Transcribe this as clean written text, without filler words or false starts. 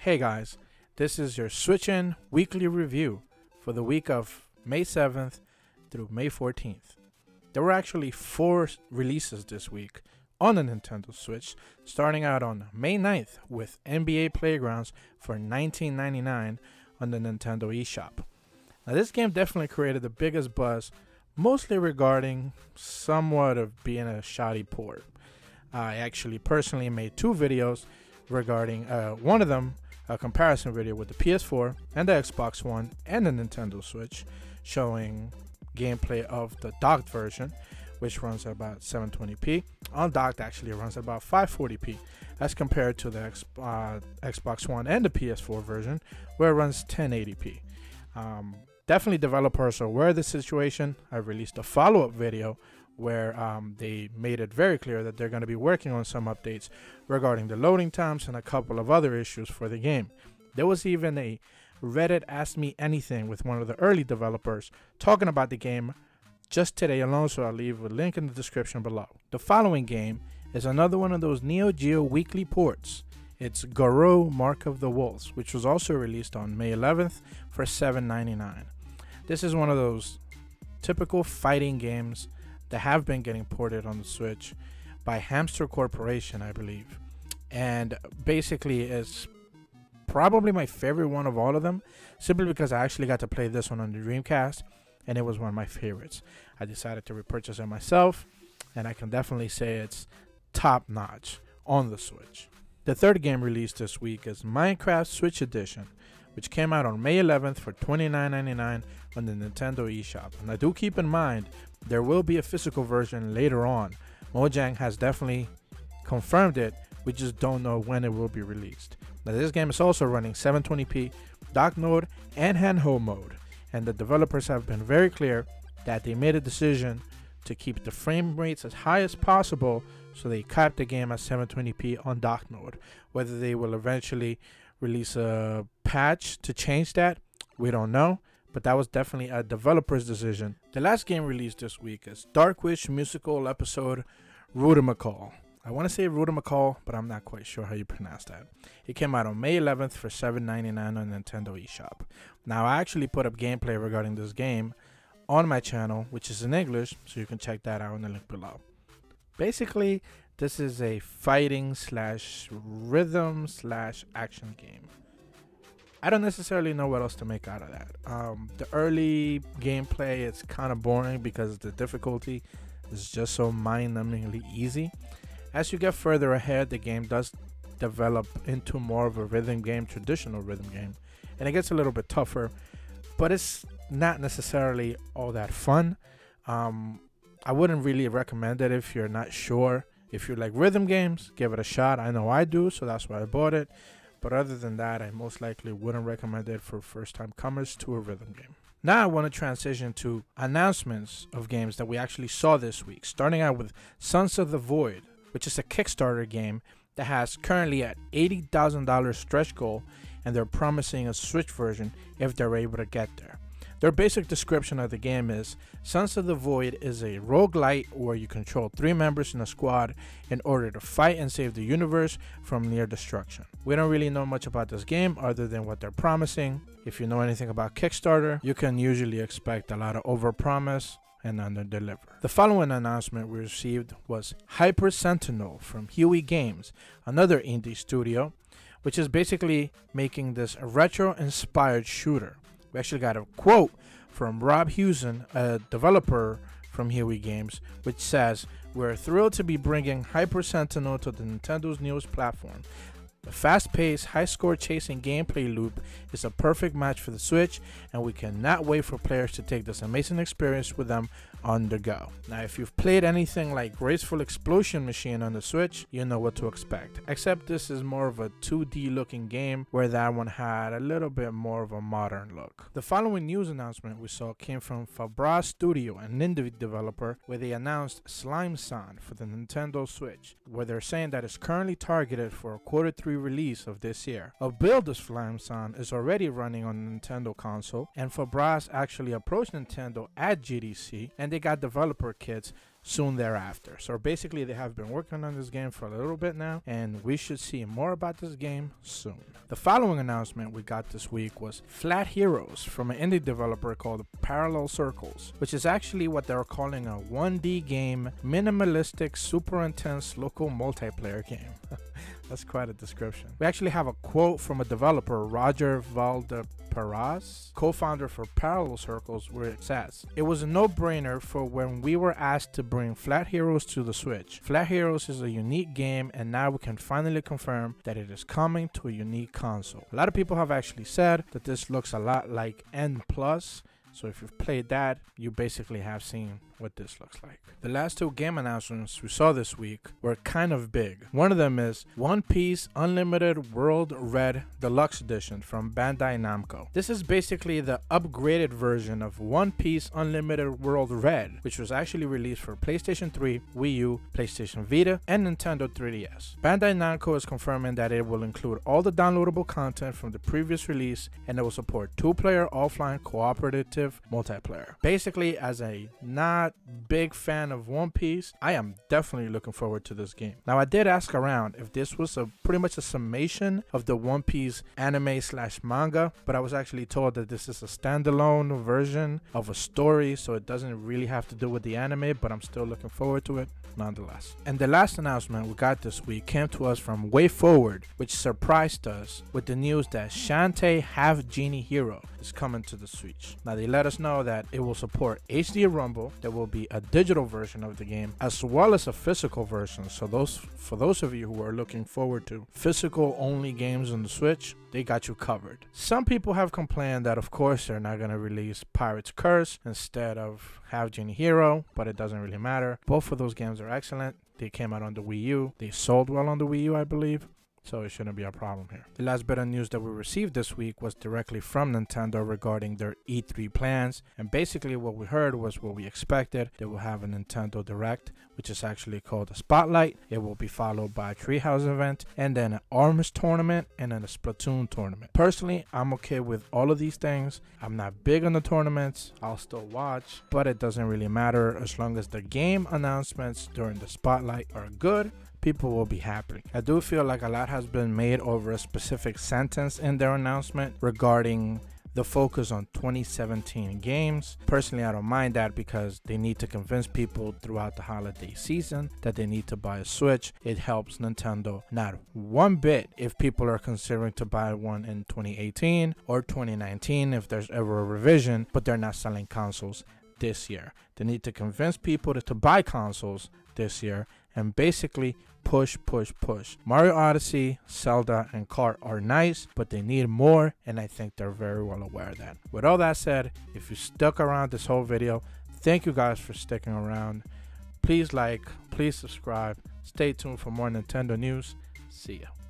Hey guys, this is your Switch In weekly review for the week of May 7th through May 14th. There were actually 4 releases this week on the Nintendo Switch, starting out on May 9th with NBA Playgrounds for $19.99 on the Nintendo eShop. Now this game definitely created the biggest buzz, mostly regarding somewhat of being a shoddy port. I actually personally made 2 videos regarding one of them, a comparison video with the PS4 and the Xbox One and the Nintendo Switch, showing gameplay of the docked version, which runs at about 720p. Undocked actually runs at about 540p as compared to the Xbox One and the PS4 version, where it runs 1080p. Definitely developers are aware of the situation. I released a follow-up video where they made it very clear that they're going to be working on some updates regarding the loading times and a couple of other issues for the game. There was even a Reddit Ask Me Anything with one of the early developers talking about the game just today alone, so I'll leave a link in the description below. The following game is another one of those Neo Geo weekly ports. It's Goro Mark of the Wolves, which was also released on May 11th for $7.99. This is one of those typical fighting games that have been getting ported on the Switch by Hamster Corporation, I believe. And basically it's probably my favorite one of all of them, simply because I actually got to play this one on the Dreamcast, and it was one of my favorites. I decided to repurchase it myself, and I can definitely say it's top notch on the Switch. The third game released this week is Minecraft Switch Edition, which came out on May 11th for $29.99 on the Nintendo eShop. And I do keep in mind, there will be a physical version later on. Mojang has definitely confirmed it, we just don't know when it will be released. Now this game is also running 720p, dock mode, and handheld mode. And the developers have been very clear that they made a decision to keep the frame rates as high as possible, so they capped the game at 720p on dock mode. Whether they will eventually release a patch to change that, we don't know, but that was definitely a developer's decision. The last game released this week is Dark Wish musical episode Rudimacall. I want to say Rudimacall, but I'm not quite sure how you pronounce that. It came out on May 11th for $7.99 on Nintendo eShop. Now I actually put up gameplay regarding this game on my channel, which is in English, so you can check that out in the link below. Basically, this is a fighting slash rhythm slash action game. I don't necessarily know what else to make out of that. The early gameplay is kind of boring because the difficulty is just so mind-numbingly easy. As you get further ahead, the game does develop into more of a rhythm game, traditional rhythm game, and it gets a little bit tougher, but it's not necessarily all that fun. I wouldn't really recommend it if you're not sure. If you like rhythm games, give it a shot. I know I do, so that's why I bought it. But other than that, I most likely wouldn't recommend it for first-time comers to a rhythm game. Now I want to transition to announcements of games that we actually saw this week, starting out with Sons of the Void, which is a Kickstarter game that has currently at $80,000 stretch goal, and they're promising a Switch version if they're able to get there. Their basic description of the game is, Sons of the Void is a roguelite where you control 3 members in a squad in order to fight and save the universe from near destruction. We don't really know much about this game other than what they're promising. If you know anything about Kickstarter, you can usually expect a lot of overpromise and underdeliver. The following announcement we received was Hyper Sentinel from Huey Games, another indie studio, which is basically making this a retro-inspired shooter. We actually got a quote from Rob Hewson, a developer from Huey Games, which says, "We're thrilled to be bringing Hyper Sentinel to the Nintendo's newest platform. The fast-paced, high-score chasing gameplay loop is a perfect match for the Switch, and we cannot wait for players to take this amazing experience with them on the go." Now, if you've played anything like Graceful Explosion Machine on the Switch, you know what to expect. Except this is more of a 2D looking game, where that one had a little bit more of a modern look. The following news announcement we saw came from Fabra Studio, an indie developer, where they announced Slime San for the Nintendo Switch, where they're saying that it's currently targeted for a Q3 release of this year. A build of Slime San is already running on the Nintendo console, and Fabras actually approached Nintendo at GDC, and they got developer kits soon thereafter. So basically they have been working on this game for a little bit now, and we should see more about this game soon. The following announcement we got this week was Flat Heroes from an indie developer called Parallel Circles, which is actually what they're calling a 1D game, minimalistic, super intense local multiplayer game. That's quite a description. We actually have a quote from a developer, Roger Valdeperaz, co-founder for Parallel Circles, where it says, "It was a no-brainer for when we were asked to bring Flat Heroes to the Switch. Flat Heroes is a unique game, and now we can finally confirm that it is coming to a unique console." A lot of people have actually said that this looks a lot like N+, so if you've played that, you basically have seen what this looks like. The last two game announcements we saw this week were kind of big. One of them is One Piece Unlimited World Red Deluxe Edition from Bandai Namco. This is basically the upgraded version of One Piece Unlimited World Red, which was actually released for PlayStation 3, Wii U, PlayStation Vita, and Nintendo 3DS. Bandai Namco is confirming that it will include all the downloadable content from the previous release, and it will support two-player offline cooperative multiplayer. Basically, as a not big fan of One Piece, I am definitely looking forward to this game. Now, I did ask around if this was pretty much a summation of the One Piece anime / manga, but I was actually told that this is a standalone version of a story, so it doesn't really have to do with the anime, but I'm still looking forward to it nonetheless. And the last announcement we got this week came to us from WayForward, which surprised us with the news that Shantae Half Genie Hero is coming to the Switch. Now, they let us know that it will support HD Rumble, there will be a digital version of the game, as well as a physical version. So for those of you who are looking forward to physical only games on the Switch, they got you covered. Some people have complained that of course they're not going to release Pirate's Curse instead of Half Genie Hero, but it doesn't really matter. Both of those games are excellent. They came out on the Wii U. They sold well on the Wii U, I believe. So it shouldn't be a problem here. The last bit of news that we received this week was directly from Nintendo regarding their E3 plans. And basically what we heard was what we expected. They will have a Nintendo Direct, which is actually called a Spotlight. It will be followed by a Treehouse event, and then an ARMS tournament, and then a Splatoon tournament. Personally, I'm okay with all of these things. I'm not big on the tournaments. I'll still watch, but it doesn't really matter as long as the game announcements during the Spotlight are good. People will be happy. I do feel like a lot has been made over a specific sentence in their announcement regarding the focus on 2017 games. Personally, I don't mind that because they need to convince people throughout the holiday season that they need to buy a Switch. It helps Nintendo not one bit if people are considering to buy one in 2018 or 2019 if there's ever a revision, but they're not selling consoles this year. They need to convince people to buy consoles this year and basically push. Mario Odyssey, Zelda, and Kart are nice, but they need more, and I think they're very well aware of that. With all that said, if you stuck around this whole video, thank you guys for sticking around. Please like, please subscribe. Stay tuned for more Nintendo news. See ya.